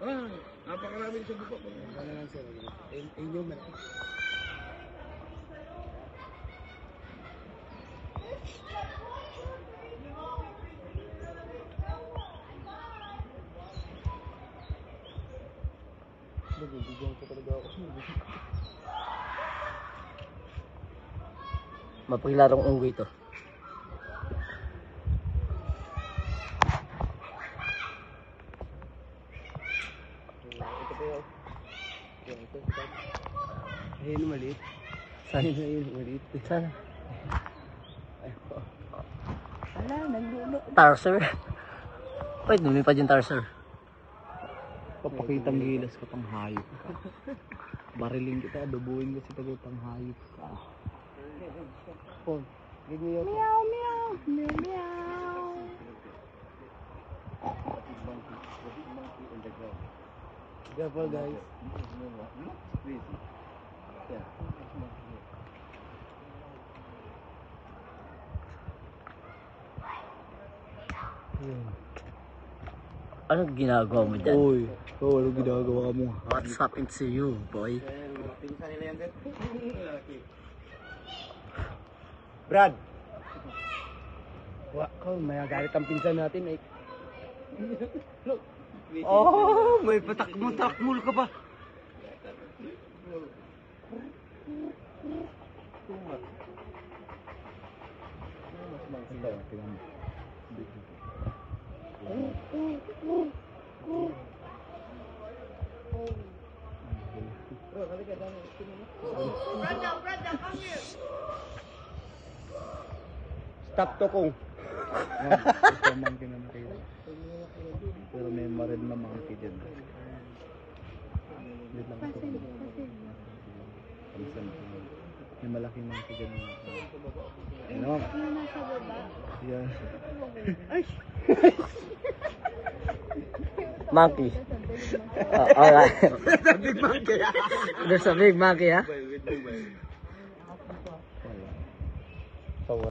Napakaraming sa buko. Ano lang sir? Inyo man. Bigyan ko talaga ako. Mapaglarong unggoy to. Ito po yun. Ito. Ayun, maliit. Saan? Ayun, maliit. Saan? Ala, naglulo. Tarser. Uy, lumipad yung tarser. Papakitang gilas ka pang hayop ka. Bariling kita, adobuhin kasi pag pang hayop ka. Paul, give me your phone. Meow, meow, meow, meow. Careful guys. Ano ginagawa mo dyan? Uy, ano ginagawa mo? What's happened to you, boy? Brad! Wow, may agalit ang pinsan natin eh. Oh, may patakmul ka pa. Stop to kung. Ito monkey na nakita. Pero may marid na monkey dyan. Dito lang ito. May malaking monkey dyan. Ano? Yung nasa baba. Yan. Monkey. Alright. Big monkey. There's a big monkey, ha?